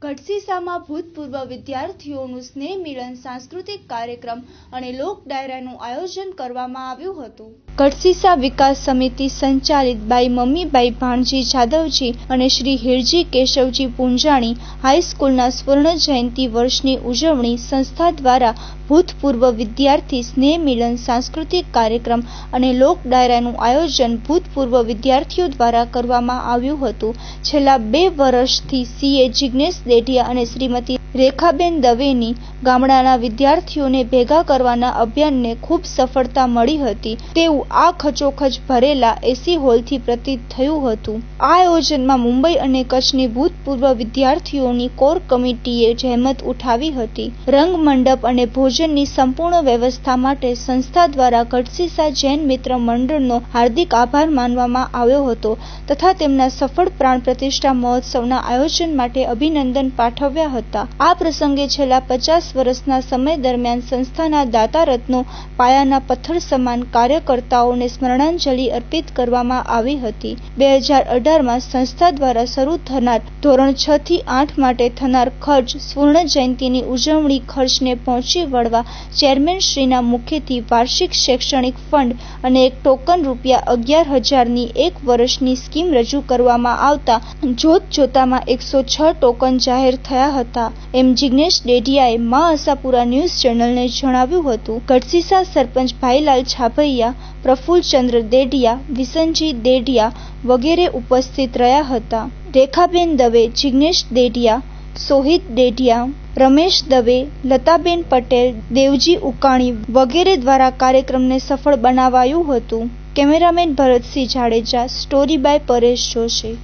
કટસીસામાં ભૂતપૂર્વ વિદ્યાર્થીઓનું સ્નેહ મિલન સાંસ્કૃતિક કાર્યક્રમ અને લોક ડાયરાનું આયોજન કરવામાં આવ્યું હતું. કટસીસા વિકાસ સમિતિ સંચાલિત બાઈ મમ્મીબાઈ ભાણજી જાદવજી અને શ્રી હિરજી કેશવજી પુંજાણી હાઈસ્કૂલના સ્વર્ણ જયંતિ વર્ષની ઉજવણી સંસ્થા દ્વારા ભૂતપૂર્વ વિદ્યાર્થી સ્નેહ મિલન સાંસ્કૃતિક કાર્યક્રમ અને લોક ડાયરાનું આયોજન ભૂતપૂર્વ વિદ્યાર્થીઓ દ્વારા કરવામાં આવ્યું હતું. છેલ્લા 2 વર્ષથી સીએ જિગ્નેશ દેઢિયા અને શ્રીમતી રેખાબેન દવેની ગામડાના વિદ્યાર્થીઓને ભેગા કરવાના અભિયાનને ખૂબ સફળતા મળી હતી તેવું આ ખચોખચ ભરેલા એસી હોલથી પ્રતીત થયું હતું. આ આયોજનમાં મુંબઈ અને કચ્છની ભૂતપૂર્વ વિદ્યાર્થીઓની કોર કમિટીએ જહેમત ઉઠાવી હતી. રંગ મંડપ અને ભોજનની સંપૂર્ણ વ્યવસ્થા માટે સંસ્થા દ્વારા કટસીસા જૈન મિત્ર મંડળનો હાર્દિક આભાર માનવામાં આવ્યો હતો તથા તેમના સફળ પ્રાણ પ્રતિષ્ઠા મહોત્સવના આયોજન માટે અભિનંદન પાઠવ્યા હતા. આ પ્રસંગે છેલ્લા 50 વર્ષના સમય દરમિયાન સંસ્થાના દાતા રત્નો પાયાના પથ્થર સમાન કાર્યકર્તાઓને સ્મરણાંજલિ અર્પિત કરવામાં આવી હતી. 2018માં સંસ્થા દ્વારા શરૂ થનાર ધોરણ 6 થી 8 માટે થનાર ખર્ચ સ્વર્ણ જયંતિની ઉજવણી ખર્ચને પહોંચી વળવા ચેરમેનશ્રીના મુખેથી વાર્ષિક શૈક્ષણિક ફંડ અને એક ટોકન ₹11,000ની 1 વર્ષની સ્કીમ રજૂ કરવામાં આવતા જોતજોતામાં 106 ટોકન જાહેર થયા હતા એમ જિગ્નેશ ડેઢિયાએ મા આશાપુરા ન્યૂઝ ચેનલને જણાવ્યું હતું. કટસીસા સરપંચ ભાઈલાલ છાભૈયા, પ્રફુલ્લચંદ્ર દેઢિયા, વિસનજી દેઢિયા વગેરે ઉપસ્થિત રહ્યા હતા. રેખાબેન દવે, જિગ્નેશ દેઢિયા, સોહિત દેઢિયા, રમેશ દવે, લતાબેન પટેલ, દેવજી ઉકાણી વગેરે દ્વારા કાર્યક્રમને સફળ બનાવાયું હતું. Cameraman Bharatsinh Jadeja, story by Paresh Joshi.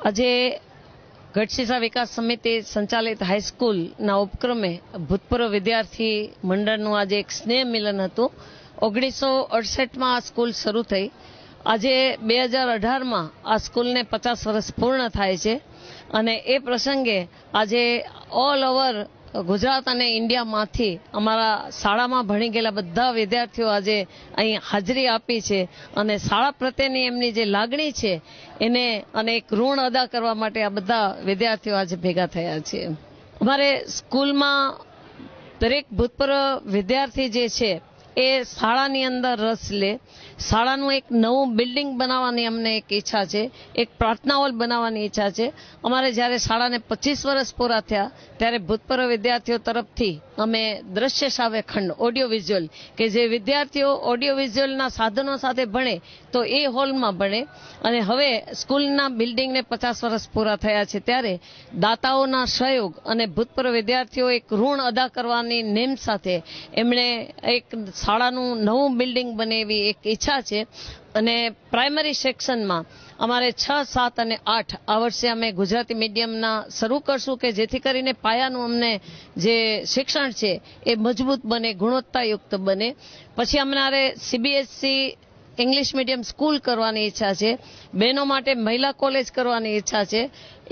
આજે કટસીસા વિકાસ સમિતિ સંચાલિત હાઈસ્કૂલના ઉપક્રમે ભૂતપૂર્વ વિદ્યાર્થી મંડળનું આજે એક સ્નેહ મિલન હતું. 1968માં આ સ્કૂલ શરૂ થઈ. આજે 2018માં આ સ્કૂલને 50 વર્ષ પૂર્ણ થાય છે અને એ પ્રસંગે આજે ઓલ ઓવર ગુજરાત અને ઇન્ડિયામાંથી અમારા શાળામાં ભણી ગયેલા બધા વિદ્યાર્થીઓ આજે અહીં હાજરી આપી છે અને શાળા પ્રત્યેની એમની જે લાગણી છે એને અને એક ઋણ અદા કરવા માટે આ બધા વિદ્યાર્થીઓ આજે ભેગા થયા છે. અમારે સ્કૂલમાં દરેક ભૂતપૂર્વ વિદ્યાર્થી જે છે એ શાળાની અંદર રસ લે. શાળાનું એક નવું બિલ્ડિંગ બનાવવાની અમને એક ઈચ્છા છે, એક પ્રાર્થના હોલ બનાવવાની ઈચ્છા છે. અમારે જ્યારે શાળાને 25 વર્ષ પૂરા થયા ત્યારે ભૂતપૂર્વ વિદ્યાર્થીઓ તરફથી અમે દ્રશ્ય શ્રાવ્ય ખંડ ઓડિયો વિઝ્યુઅલ કે જે વિદ્યાર્થીઓ ઓડિયો વિઝ્યુઅલના સાધનો સાથે ભણે તો એ હોલમાં ભણે અને હવે સ્કૂલના બિલ્ડિંગને 50 વર્ષ પૂરા થયા છે ત્યારે દાતાઓના સહયોગ અને ભૂતપૂર્વ વિદ્યાર્થીઓ એક ઋણ અદા કરવાની નેમ સાથે એમણે એક શાળાનું નવું બિલ્ડિંગ બને એવી એક ઈચ્છા છે. અને પ્રાઇમરી સેક્શનમાં અમારે 6, 7 અને 8 આ વર્ષે અમે ગુજરાતી મીડિયમના શરૂ કરશું કે જેથી કરીને પાયાનું અમને જે શિક્ષણ છે એ મજબૂત બને, ગુણવત્તાયુક્ત બને. પછી અમારે સીબીએસઈ ઇંગ્લિશ મીડિયમ સ્કૂલ કરવાની ઈચ્છા છે. બહેનો માટે મહિલા કોલેજ કરવાની ઈચ્છા છે.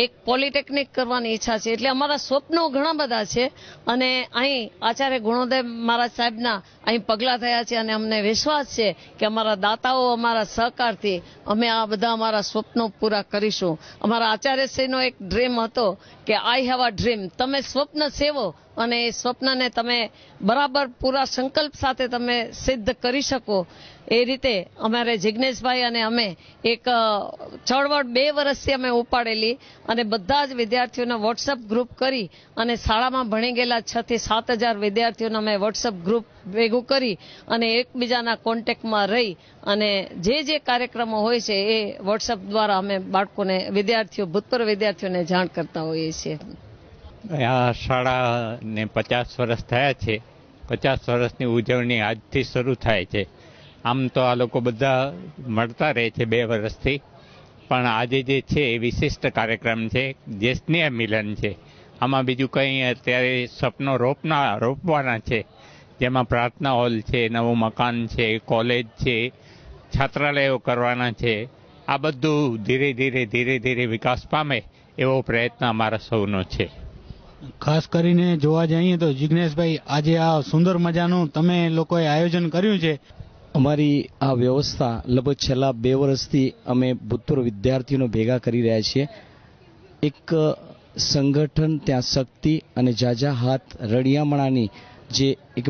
એક પોલિટેકનિક કરવાની ઈચ્છા છે. એટલે અમારા સ્વપ્નો ઘણા બધા છે અને અહીં આચાર્ય ગુણોદય મહારાજ સાહેબના અહીં પગલાં થયા છે અને અમને વિશ્વાસ છે કે અમારા દાતાઓ અમારા સહકારથી અમે આ બધા અમારા સ્વપ્નો પૂરા કરીશું. અમારા આચાર્યશ્રીનો એક ડ્રીમ હતો કે આઈ હેવ અ ડ્રીમ. તમે સ્વપ્ન સેવો અને એ સ્વપ્નને તમે બરાબર પૂરા સંકલ્પ સાથે તમે સિદ્ધ કરી શકો એ રીતે અમારે જિગ્નેશભાઈ અને અમે એક ચળવળ 2 વર્ષથી અમે ઉપાડેલી અને બધા જ વિદ્યાર્થીઓને વોટ્સઅપ ગ્રુપ કરી અને શાળામાં ભણી ગયેલા 6 થી 7 હજાર વિદ્યાર્થીઓને અમે વોટ્સઅપ ગ્રુપ ભેગું કરી અને એકબીજાના કોન્ટેક્ટમાં રહી અને જે કાર્યક્રમો હોય છે એ વોટ્સઅપ દ્વારા અમે બાળકોને વિદ્યાર્થીઓ ભૂતપૂર્વ વિદ્યાર્થીઓને જાણ કરતા હોઈએ છીએ. આ શાળાને 50 વર્ષ થયા છે. 50 વર્ષની ઉજવણી આજથી શરૂ થાય છે. આમ તો આ લોકો બધા મળતા રહે છે 2 વર્ષથી, પણ આજે જે છે એ વિશિષ્ટ કાર્યક્રમ છે, જે સ્નેહ મિલન છે. આમાં બીજું કંઈ અત્યારે સપનો રોપવાના છે, જેમાં પ્રાર્થના હોલ છે, નવું મકાન છે, કોલેજ છે, છાત્રાલયો કરવાના છે. આ બધું ધીરે ધીરે વિકાસ પામે એવો પ્રયત્ન અમારા સૌનો છે. ખાસ કરીને જોવા જઈએ તો જિગ્નેશભાઈ, આજે આ સુંદર મજાનું તમે લોકોએ આયોજન કર્યું છે. અમારી આ વ્યવસ્થા લગભગ છેલ્લા 2 વર્ષથી અમે ભૂતપૂર્વ વિદ્યાર્થીઓને ભેગા કરી રહ્યા છીએ. એક સંગઠન, ત્યાં શક્તિ અને જાજા હાથ રળિયામણાની જે એક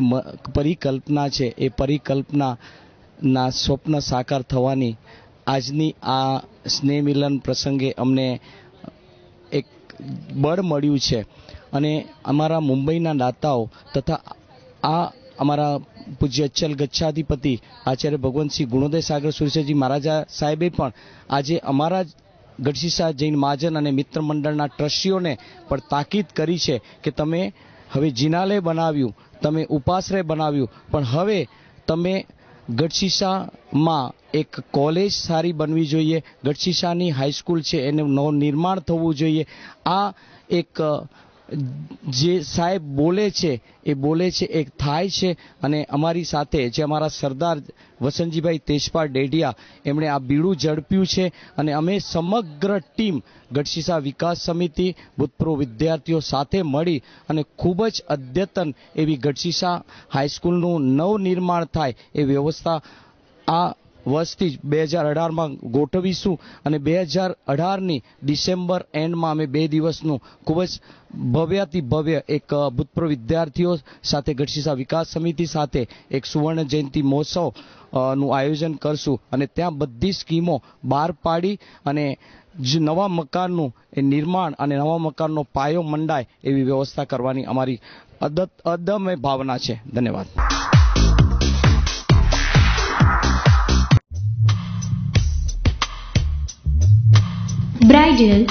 પરિકલ્પના છે, એ પરિકલ્પનાના સ્વપ્ન સાકાર થવાની આજની આ સ્નેહ મિલન પ્રસંગે અમને એક બળ મળ્યું છે. અને અમારા મુંબઈના દાતાઓ તથા આ અમારા પૂજ્ય અચલ ગચ્છાધિપતિ આચાર્ય ભગવંતસિંહ ગુણોદય સાગર સુરસેજી મહારાજા સાહેબે પણ આજે અમારા ગઢશીશા જૈન મહાજન અને મિત્ર મંડળના ટ્રસ્ટીઓને પણ તાકીદ કરી છે કે તમે હવે જિનાલય બનાવ્યું, તમે ઉપાશ્રય બનાવ્યું, પણ હવે તમે ગઢશીશામાં એક કોલેજ સારી બનવી જોઈએ. ગઢશીશાની હાઈસ્કૂલ છે એનું નવનિર્માણ થવું જોઈએ. આ એક જે સાહેબ બોલે છે એ બોલે છે એક થાય છે. અને અમારી સાથે જે અમારા સરદાર વસંતજીભાઈ તેજપાલ ડેડિયા એમણે આ બીડું ઝડપ્યું છે. અને અમે સમગ્ર ટીમ ગઢશીશા વિકાસ સમિતિ, ભૂતપૂર્વ વિદ્યાર્થીઓ સાથે મળી અને ખૂબ જ અદ્યતન એવી ગઢશીશા હાઈસ્કૂલનું નવનિર્માણ થાય એ વ્યવસ્થા આ વર્ષથી જ 2018માં ગોઠવીશું. અને 2018ની ડિસેમ્બર એન્ડમાં અમે 2 દિવસનું ખૂબ જ ભવ્યાતિ ભવ્ય એક ભૂતપૂર્વ વિદ્યાર્થીઓ સાથે ગઢશીશા વિકાસ સમિતિ સાથે એક સુવર્ણ જયંતિ મહોત્સવ નું આયોજન કરશું. અને ત્યાં બધી સ્કીમો બહાર પાડી અને જે નવા મકાનનું એ નિર્માણ અને નવા મકાનનો પાયો મંડાય એવી વ્યવસ્થા કરવાની અમારી અદમ્ય ભાવના છે. ધન્યવાદ. બ્રાઇડલ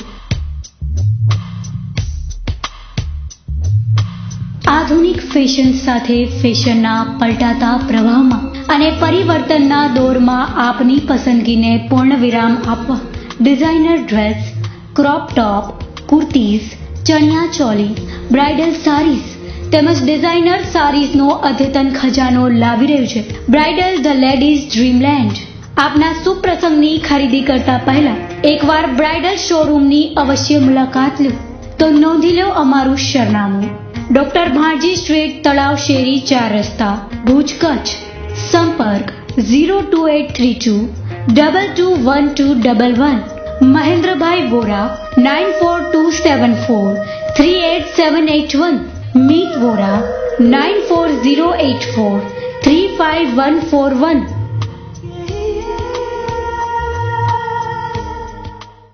આધુનિક ફેશન સાથે ફેશનના પલટાતા પ્રવાહમાં અને પરિવર્તનના દોરમાં આપની પસંદગીને પૂર્ણ વિરામ આપવા designer dress, crop top, kurtis, chaniya choli, bridal saris તેમજ ડિઝાઇનર સારીઝનો અદ્યતન ખજાનો લાવી રહ્યું છે બ્રાઇડલ ધ લેડીઝ ડ્રીમલેન્ડ. આપના સુપ્રસંગની ખરીદી કરતા પહેલા એકવાર બ્રાઇડલ શોરૂમની અવશ્ય મુલાકાત લો. તો નોંધી લો અમારું સરનામું: ડોક્ટર ભાણજી સ્ટ્રીટ, તળાવ શેરી, 4 રસ્તા, ભુજ, કચ્છ. સંપર્ક 02832 221211. મહેન્દ્રભાઈ વોરા 9427438781. મીત વોરા 94084354141.